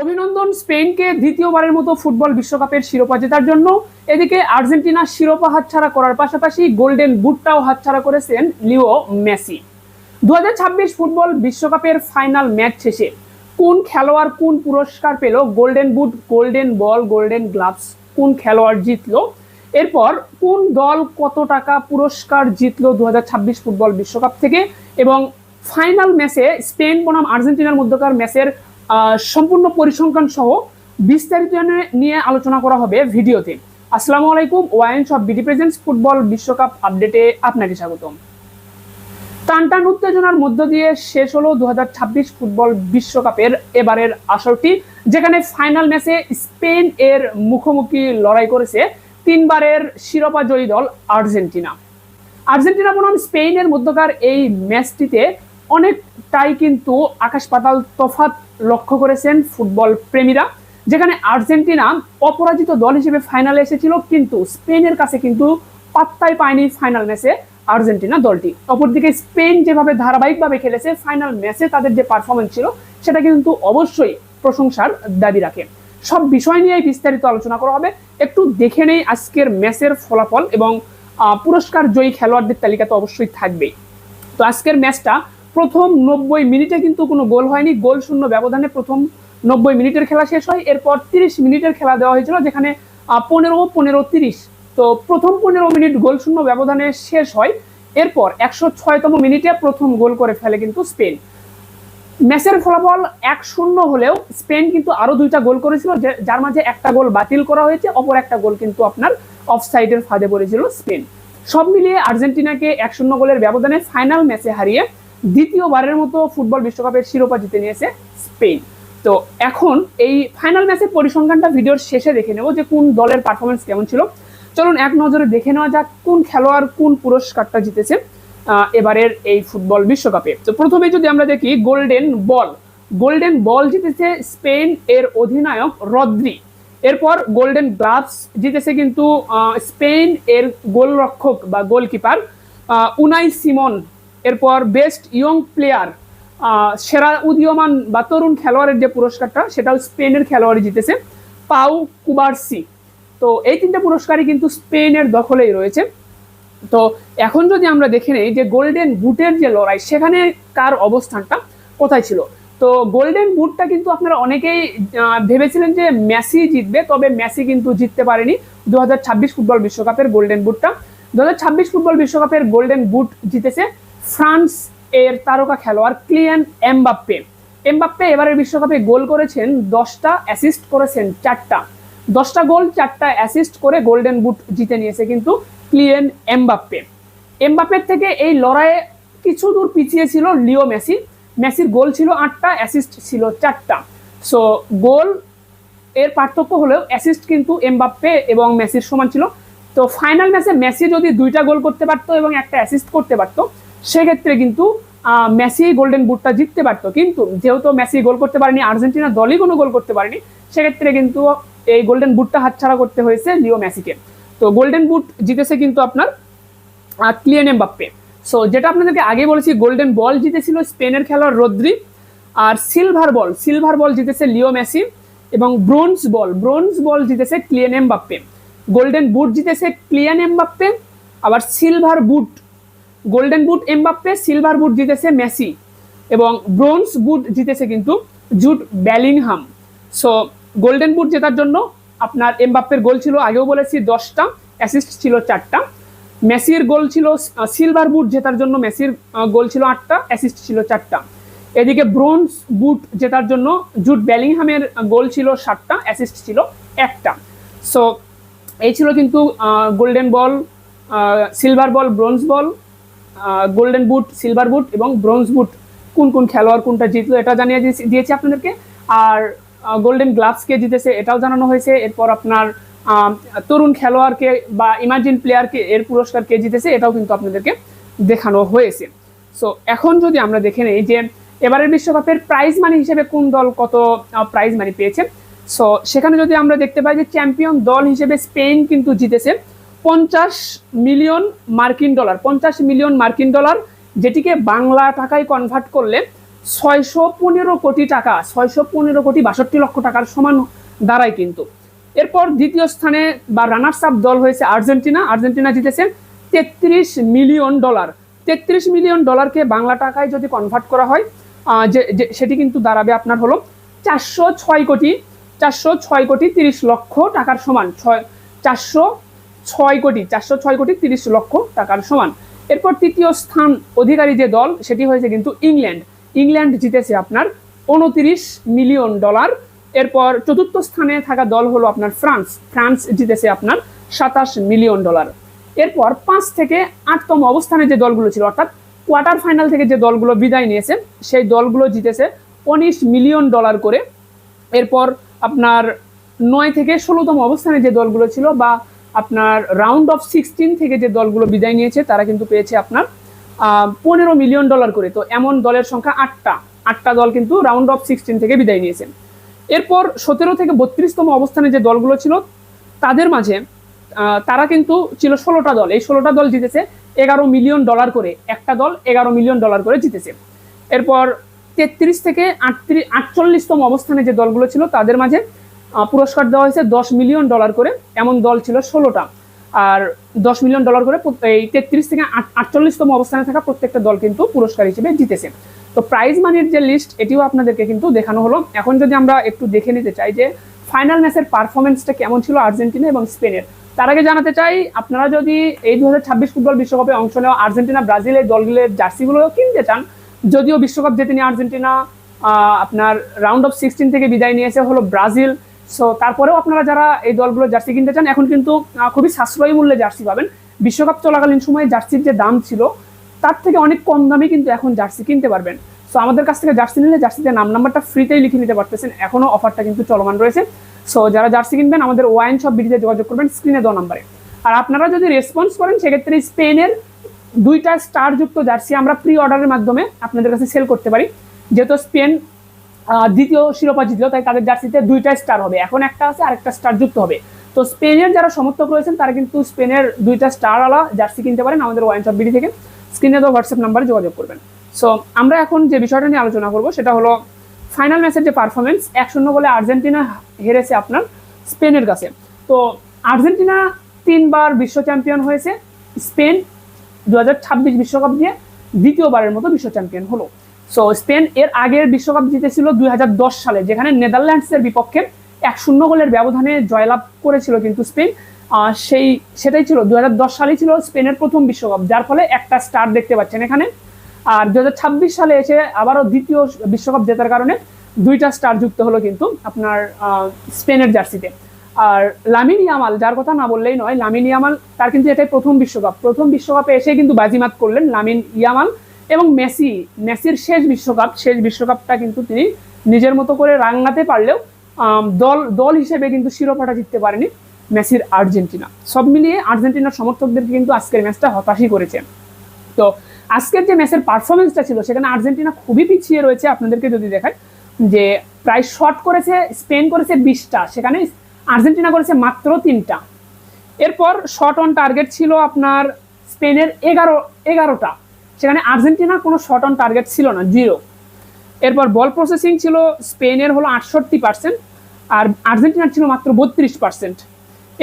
অভিনন্দন স্পেনকে দ্বিতীয়বারের মতো ফুটবল বিশ্বকাপের শিরোপা জেতার জন্য। এদিকে আর্জেন্টিনা শিরোপা হাতছাড়া করার পাশাপাশি গোল্ডেন বুটটাও হাতছাড়া করেছেন লিও মেসি। 2026 ফুটবল বিশ্বকাপের ফাইনাল ম্যাচ শেষে কোন খেলোয়াড় কোন পুরস্কার পেল, golden boot, golden ball, golden gloves, কোন খেলোয়াড় জিতলো, এরপর কোন দল কত টাকা পুরস্কার জিতলো 2026 ফুটবল বিশ্বকাপ থেকে, এবং ফাইনাল ম্যাচে স্পেন বনাম আর্জেন্টিনার মধ্যকার ম্যাচের সম্পূর্ণ পরিসংখ্যান সহ বিস্তারিত নিয়ে আলোচনা করা হবে ভিডিওতে। আসসালামু আলাইকুম, ওয়াইন সব বিডি প্রেজেন্টস ফুটবল বিশ্বকাপ আপডেটে আপনাকে স্বাগতম। টানটান উত্তেজনার মধ্য দিয়ে শেষ হলো 2026 ফুটবল বিশ্বকাপের এবারের আসরটি, যেখানে ফাইনাল ম্যাচে স্পেন এর মুখোমুখি লড়াই করেছে তিনবারের শিরোপা জয়ী দল আর্জেন্টিনা। আর্জেন্টিনা বনাম স্পেনের মধ্যকার এই ম্যাচটিতে অনেকটাই কিন্তু আকাশ পাতাল তফাৎ লক্ষ্য করেছেন ফুটবল প্রেমীরা, যেখানে আর্জেন্টিনা অপরাজিত দল হিসেবে ফাইনালে এসেছিল, কিন্তু স্পেনের কাছে কিন্তু পাত্তাই পায়নি ফাইনাল ম্যাচে আর্জেন্টিনা দলটি। অপরদিকে স্পেন যেভাবে ধারাবাহিকভাবে খেলেছে, ফাইনাল ম্যাচে তাদের যে পারফরমেন্স ছিল সেটা কিন্তু অবশ্যই প্রশংসার দাবি রাখে। সব বিষয় নিয়ে বিস্তারিত আলোচনা করা হবে। একটু দেখে নেই আজকের ম্যাচের ফলাফল এবং পুরস্কার জয়ী খেলোয়াড়দের তালিকা তো অবশ্যই থাকবেই। তো আজকের ম্যাচটা প্রথম 90 মিনিটে কিন্তু কোনো গোল হয়নি, গোল শূন্য ব্যবধানে প্রথম 90 মিনিটের খেলা শেষ হয়। এরপর 30 মিনিটের খেলা দেওয়া হয়েছিল, যেখানে 15-15-30, তো প্রথম 15 মিনিট গোল শূন্য ব্যবধানে শেষ হয়। এরপর 106তম মিনিটে প্রথম গোল করে ফেলে কিন্তু স্পেন। ম্যাচের ফলাফল 1-0 হলেও স্পেন কিন্তু আরো দুইটা গোল করেছিল, যার মাঝে একটা গোল বাতিল করা হয়েছে, অপর একটা গোল কিন্তু আপনার অফসাইডের ফাঁদে পড়েছিল স্পেন। সব মিলিয়ে আর্জেন্টিনাকে 1-0 গোলের ব্যবধানে ফাইনাল ম্যাচে হারিয়ে দ্বিতীয়বারের মতো ফুটবল বিশ্বকাপের শিরোপা জিতে নিয়েছে স্পেন। তো এখন এই ফাইনাল ম্যাচের পরিসংখ্যানটা ভিডিওর শেষে দেখে নেব যে কোন দলের পারফরমেন্স কেমন ছিল। চলুন এক নজরে দেখে নেওয়া যাক কোন খেলোয়াড় কোন পুরস্কারটা জিতেছে এবারের এই ফুটবল বিশ্বকাপে। তো প্রথমে যদি আমরা দেখি গোল্ডেন বল জিতেছে স্পেন এর অধিনায়ক রদ্রি। এরপর গোল্ডেন গ্লাভস জিতেছে কিন্তু স্পেন এর গোলরক্ষক বা গোলকিপার উনাই সিমন। এরপর বেস্ট ইয়ং প্লেয়ার, সেরা উদীয়মান বা তরুণ খেলোয়াড়ের যে পুরস্কারটা সেটাও স্পেনের খেলোয়াড়ই জিতেছে, পাউ কুবার্সি। তো এই তিনটা পুরস্কারই কিন্তু স্পেনের দখলেই রয়েছে। তো এখন যদি আমরা দেখে নেই যে গোল্ডেন বুটের যে লড়াই, সেখানে কার অবস্থানটা কোথায় ছিল। তো গোল্ডেন বুটটা কিন্তু আপনারা অনেকেই ভেবেছিলেন যে মেসি জিতবে, তবে মেসি কিন্তু জিততে পারেনি 2026 ফুটবল বিশ্বকাপের গোল্ডেন বুটটা। 2026 ফুটবল বিশ্বকাপের গোল্ডেন বুট জিতেছে ফ্রান্স এর তারকা খেলোয়াড় কিলিয়ান এমবাপ্পে। এমবাপ্পে এবারের বিশ্বকাপে গোল করেছেন 10টা, অ্যাসিস্ট করেছেন 4টা। 10টা গোল 4টা অ্যাসিস্ট করে গোল্ডেন বুট জিতে নিয়েছে কিন্তু কিলিয়ান এমবাপ্পে। এমবাপ্পের থেকে এই লড়াইয়ে কিছু দূর পিছিয়ে ছিল লিও মেসি। মেসির গোল ছিল 8টা, অ্যাসিস্ট ছিল 4টা। সো গোল এর পার্থক্য হলেও অ্যাসিস্ট কিন্তু এমবাপ্পে এবং মেসির সমান ছিল। তো ফাইনাল ম্যাচে মেসি যদি 2টা গোল করতে পারতো এবং একটা অ্যাসিস্ট করতে পারতো, সেক্ষেত্রে কিন্তু মেসি গোল্ডেন বুটটা জিততে পারতো। কিন্তু যেহেতু মেসি গোল করতে পারেনি, আর্জেন্টিনা দলই কোনো গোল করতে পারেনি, সেক্ষেত্রে কিন্তু এই গোল্ডেন বুটটা হাতছাড়া করতে হয়েছে লিও মেসিকে। তো গোল্ডেন বুট জিতেছে কিন্তু আপনার কিলিয়ান এমবাপ্পে। সো যেটা আপনাদেরকে আগে বলেছি, গোল্ডেন বল জিতেছিল স্পেনের খেলোয়াড় রদ্রি, আর সিলভার বল জিতেছে লিও মেসি, এবং ব্রোঞ্জ বল জিতেছে কিলিয়ান এমবাপ্পে। গোল্ডেন বুট জিতেছে কিলিয়ান এমবাপ্পে, আবার গোল্ডেন বুট এমবাপ্পে, সিলভার বুট জিতেছে মেসি, এবং ব্রোঞ্জ বুট জিতেছে কিন্তু Jude Bellingham. So golden boot জেতার জন্য আপনার এমবাপ্পের গোল ছিল আগেও বলেছি 10টা, অ্যাসিস্ট ছিল 4টা। মেসির গোল ছিল, সিলভার বুট জেতার জন্য মেসির গোল ছিল 8টা, অ্যাসিস্ট ছিল 4টা। এদিকে ব্রোঞ্জ বুট জেতার জন্য জুড বেলিংহামের গোল ছিল 7টা, অ্যাসিস্ট ছিল 1টা। সো এই ছিল কিন্তু গোল্ডেন বল, সিলভার বল, bronze ball, golden boot, silver বুট এবং ব্রোঞ্জ বুট কোন কোন খেলোয়াড় কোনটা জিতলো এটা জানিয়ে দিয়েছি আপনাদেরকে। আর গোল্ডেন গ্লাভস কে জিতেছে এটাও জানানো হয়েছে। এরপর আপনার তরুণ খেলোয়াড়কে বা ইমার্জিং প্লেয়ারকে এর পুরস্কার কে জিতেছে এটাও কিন্তু আপনাদেরকে দেখানো হয়েছে। সো এখন যদি আমরা দেখে নেই যে এবারের বিশ্বকাপের প্রাইজ মানি হিসেবে কোন দল কত প্রাইজ মানি পেয়েছে, সো সেখানে যদি আমরা দেখতে পাই যে চ্যাম্পিয়ন দল হিসেবে স্পেন কিন্তু জিতেছে 50 মিলিয়ন মার্কিন ডলার, যেটিকে বাংলা টাকায় কনভার্ট করলে 615 কোটি টাকা, 615,62,00,000 টাকার সমান দাঁড়ায় কিন্তু। এরপর দ্বিতীয় স্থানে বা রানার্স আপ দল হয়েছে আর্জেন্টিনা। আর্জেন্টিনা জিতেছে $33 মিলিয়ন। $33 মিলিয়নকে বাংলা টাকায় যদি কনভার্ট করা হয় সেটি কিন্তু দাঁড়াবে আপনার হলো 406,30,00,000 টাকার সমান। 406,30,00,000 টাকার সমান। এরপর তৃতীয় স্থান অধিকারী যে দল সেটি হয়েছে কিন্তু ইংল্যান্ড। ইংল্যান্ড জিতেছে আপনার $29 মিলিয়ন। এরপর চতুর্থ স্থানে থাকা দল হলো আপনার ফ্রান্স। ফ্রান্স জিতেছে আপনার $27 মিলিয়ন। এরপর 5 থেকে 8তম অবস্থানে যে দলগুলো ছিল, অর্থাৎ কোয়ার্টার ফাইনাল থেকে যে দলগুলো বিদায় নিয়েছে সেই দলগুলো জিতেছে $19 মিলিয়ন করে। এরপর আপনার 9 থেকে 16তম অবস্থানে যে দলগুলো ছিল বা আপনার রাউন্ড অফ 16 থেকে যে দলগুলো বিদায় নিয়েছে তারা কিন্তু পেয়েছে আপনার $15 মিলিয়ন করে। তো এমন দলের সংখ্যা 8টা দল কিন্তু রাউন্ড অফ 16 থেকে বিদায় নিয়েছে। এরপর 17 থেকে 32তম অবস্থানে যে দলগুলো ছিল তাদের মাঝে তারা কিন্তু ছিল 16টা দল। এই 16টা দল জিতেছে $11 মিলিয়ন করে। একটা দল $11 মিলিয়ন করে জিতেছে। এরপর 33 থেকে 48তম অবস্থানে যে দলগুলো ছিল তাদের মাঝে পুরস্কার দেওয়া হয়েছে $10 মিলিয়ন করে। এমন দল ছিল 16টা। আর $10 মিলিয়ন করে এই 33 থেকে 48তম অবস্থানে থাকা প্রত্যেকটা দল কিন্তু পুরস্কার হিসেবে জিতেছে। তো প্রাইজ মানির যে লিস্ট এটিও আপনাদেরকে কিন্তু দেখানো হলো। এখন যদি আমরা একটু দেখে নিতে চাই যে ফাইনাল ম্যাচের পারফরমেন্সটা কেমন ছিল আর্জেন্টিনা এবং স্পেনের, তার আগে জানাতে চাই আপনারা যদি এই 2026 ফুটবল বিশ্বকাপে অংশ নেওয়া আর্জেন্টিনা ব্রাজিল এই দলগুলোর জার্সিগুলো কিনতে চান, যদিও বিশ্বকাপ জেতেনি আর্জেন্টিনা, আপনার রাউন্ড অফ 16 থেকে বিদায় নিয়েছে হলো ব্রাজিল। সো তারপরেও আপনারা যারা এই দলগুলো জার্সি কিনতে চান এখন কিন্তু খুবই সাশ্রয়ী মূল্যে জার্সি পাবেন। বিশ্বকাপ চলাকালীন সময়ে জার্সির যে দাম ছিল তার থেকে অনেক কম দামে কিন্তু এখন জার্সি কিনতে পারবেন। সো আমাদের কাছ থেকে জার্সি নিলে জার্সিতে নাম্বারটা ফ্রিতেই লিখে নিতে পারতেছেন। এখনো অফারটা কিন্তু চলমান রয়েছে। সো যারা জার্সি কিনবেন আমাদের ওয়াইন শপ বিডিতে যোগাযোগ করবেন স্ক্রিনে দেওয়া নাম্বারে। আর আপনারা যদি রেসপন্স করেন সেক্ষেত্রে স্পেনের 2টা স্টার যুক্ত জার্সি আমরা প্রি অর্ডারের মাধ্যমে আপনাদের কাছে সেল করতে পারি। যেহেতু স্পেন দ্বিতীয় শিরোপা জিতলো তাই তাদের জার্সিতে 2টা স্টার হবে, এখন একটা আছে আর একটা স্টার যুক্ত হবে। তো স্পেনের যারা সমর্থক রয়েছেন তারা কিন্তু স্পেনের 2টা স্টারওয়ালা জার্সি কিনতে পারেন আমাদের ওয়াইন শপ বিডি থেকে। স্ক্রিনে দেওয়া হোয়াটসঅ্যাপ নাম্বারে যোগাযোগ করবেন। সো আমরা এখন যে বিষয়টা নিয়ে আলোচনা করবো সেটা হলো ফাইনাল ম্যাচের যে পারফরমেন্স। 1-0 গোলে আর্জেন্টিনা হেরেছে আপনার স্পেনের কাছে। তো আর্জেন্টিনা 3বার বিশ্ব চ্যাম্পিয়ন হয়েছে, স্পেন 2026 বিশ্বকাপ দিয়ে দ্বিতীয়বারের মতো বিশ্ব চ্যাম্পিয়ন হলো। সো স্পেন এর আগের বিশ্বকাপ জিতেছিল 2010 সালে, যেখানে নেদারল্যান্ডসের বিপক্ষে 1-0 গোলের ব্যবধানে জয়লাভ করেছিল কিন্তু স্পেন। সেটাই ছিল 2010 সালেই ছিল স্পেনের প্রথম বিশ্বকাপ, যার ফলে একটা স্টার দেখতে পাচ্ছেন এখানে। আর 2026 সালে এসে আবারও দ্বিতীয় বিশ্বকাপ জেতার কারণে 2টা স্টার যুক্ত হলো কিন্তু আপনার স্পেনের জার্সিতে। আর লামিন ইয়ামাল, যার কথা না বললেই নয়, লামিন ইয়ামাল তার কিন্তু এটাই প্রথম বিশ্বকাপে এসে কিন্তু বাজিমাত করলেন লামিন ইয়ামাল। এবং মেসির শেষ বিশ্বকাপটা কিন্তু তিনি নিজের মতো করে রাঙাতে পারলেও দল হিসেবে কিন্তু শিরোপাটা জিততে পারেনি মেসির আর্জেন্টিনা। সব মিলিয়ে আর্জেন্টিনার সমর্থকদেরকে কিন্তু আজকের ম্যাচটা হতাশই করেছে। তো আজকের যে ম্যাচের পারফরমেন্সটা ছিল সেখানে আর্জেন্টিনা খুবই পিছিয়ে রয়েছে। আপনাদেরকে যদি দেখায় যে প্রায় শট করেছে স্পেন করেছে 20টা, সেখানে আর্জেন্টিনা করেছে মাত্র 3টা। এরপর শট অন টার্গেট ছিল আপনার স্পেনের 11টা, সেখানে আর্জেন্টিনা কোনো শট অন টার্গেট ছিল না, 0। এরপর বল প্রসেসিং ছিল স্পেনের হলো 68% আর আর্জেন্টিনার ছিল মাত্র 32%।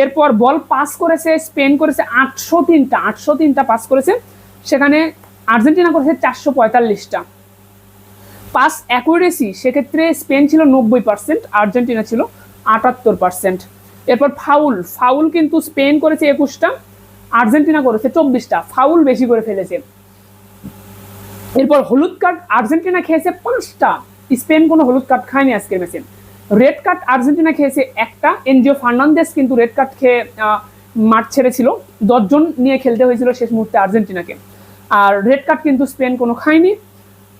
এরপর বল পাস করেছে স্পেন করেছে 803টা পাস করেছে, সেখানে আর্জেন্টিনা করেছে 445টা। পাস অ্যাকুরেসি সেক্ষেত্রে স্পেন ছিল 90%, আর্জেন্টিনা ছিল 78%। এরপর ফাউল কিন্তু স্পেন করেছে 21টা, আর্জেন্টিনা করেছে 24টা, ফাউল বেশি করে ফেলেছে। এরপর হলুদ কার্ড আর্জেন্টিনা খেয়েছে 5টা, স্পেন কোনো হলুদ কার্ড খায়নি আজকের ম্যাচে। রেড কার্ড আর্জেন্টিনা খেয়েছে 1টা, এনজিও ফার্নান্দেস কিন্তু রেড কার্ড খেয়ে মাঠ ছেড়েছিল। 10 জন নিয়ে খেলতে হয়েছিল শেষ মুহূর্তে আর্জেন্টিনাকে। আর রেড কার্ড কিন্তু স্পেন কোনো খায়নি।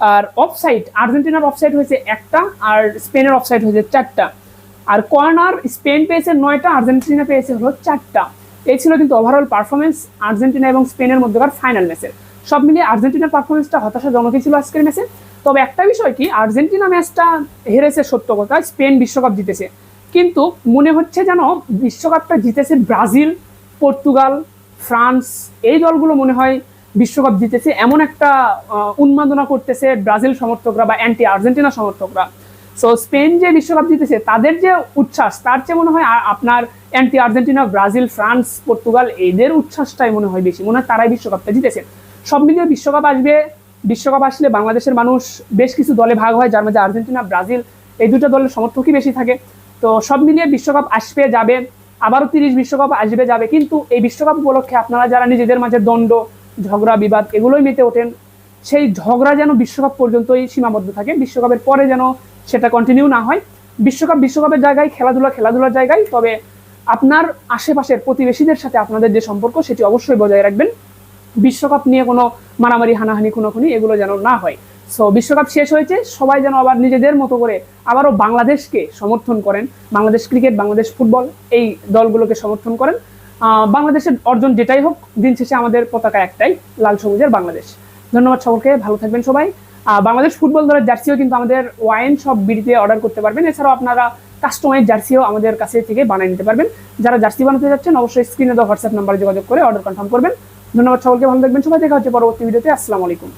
আর অফসাইড আর্জেন্টিনার অফসাইড হয়েছে 1টা আর স্পেনের অফসাইড হয়েছে 4টা। আর কর্নার স্পেন পেয়েছে 9টা, আর্জেন্টিনা পেয়েছে হলো 4টা। এই ছিল কিন্তু ওভারঅল পারফরমেন্স আর্জেন্টিনা এবং স্পেনের মধ্যকার ফাইনাল ম্যাচের। সব মিলিয়ে আর্জেন্টিনার পারফরমেন্সটা হতাশাজনকই ছিল আজকের ম্যাচে। তবে একটা বিষয় কি, আর্জেন্টিনা ম্যাচটা হেরেছে সত্য কথা, স্পেন বিশ্বকাপ জিতেছে, কিন্তু মনে হচ্ছে যেন বিশ্বকাপটা জিতেছে ব্রাজিল, পর্তুগাল, ফ্রান্স, এই দলগুলো মনে হয় বিশ্বকাপ জিতেছে এমন একটা উন্মাদনা করতেছে ব্রাজিল সমর্থকরা বা অ্যান্টি আর্জেন্টিনা সমর্থকরা। সো স্পেন যে বিশ্বকাপ জিতেছে তাদের যে উচ্ছ্বাস, তার চেয়ে মনে হয় আপনার anti Argentina, Brazil, France, Portugal এদের উচ্ছ্বাসটাই মনে হয় বেশি, মনে হয় তারাই বিশ্বকাপটা জিতেছে। সব মিলিয়ে বিশ্বকাপ আসবে, বিশ্বকাপ আসলে বাংলাদেশের মানুষ বেশ কিছু দলে ভাগ হয়, যার মধ্যে আর্জেন্টিনা, ব্রাজিল এই দুটো দলের সমর্থকই বেশি থাকে। তো সব মিলিয়ে বিশ্বকাপ আসবে যাবে, আবারও 30 বিশ্বকাপ আসবে যাবে, কিন্তু এই বিশ্বকাপ উপলক্ষে আপনারা যারা নিজেদের মাঝে দ্বন্দ্ব, ঝগড়া, বিবাদ এগুলোই মেতে ওঠেন, সেই ঝগড়া যেন বিশ্বকাপ পর্যন্তই সীমাবদ্ধ থাকে, বিশ্বকাপের পরে যেন সেটা কন্টিনিউ না হয়। বিশ্বকাপের জায়গায়, খেলাধুলার জায়গায়, তবে আপনার আশেপাশের প্রতিবেশীদের সাথে আপনাদের যে সম্পর্ক সেটি অবশ্যই বজায় রাখবেন। বিশ্বকাপ নিয়ে কোনো মারামারি, হানাহানি, খুনোখুনি এগুলো যেন না হয়। সো বিশ্বকাপ শেষ হয়েছে, সবাই যেন আবার নিজেদের মতো করে আবারও বাংলাদেশকে সমর্থন করেন, বাংলাদেশ ক্রিকেট, বাংলাদেশ ফুটবল এই দলগুলোকে সমর্থন করেন। বাংলাদেশের অর্জন যেটাই হোক, দিন শেষে আমাদের পতাকা একটাই, লাল সবুজের বাংলাদেশ। ধন্যবাদ সকলকে, ভালো থাকবেন সবাই। বাংলাদেশ ফুটবল দলের জার্সিও কিন্তু আমাদের ওয়াইন শপ বিডিতে অর্ডার করতে পারবেন। এছাড়াও আপনারা কাস্টমাইজ জার্সিও আমাদের কাছে থেকে বানিয়ে নিতে পারবেন। যারা জার্সি বানাতে যাচ্ছেন অবশ্যই স্ক্রিনে দেওয়া হোয়াটসঅ্যাপ নাম্বারে যোগাযোগ করে অর্ডার কনফার্ম করবেন। ধন্যবাদ সকলকে, ভালো থাকবেন সবাই, দেখা হচ্ছে পরবর্তী ভিডিওতে। আসসালামু আলাইকুম।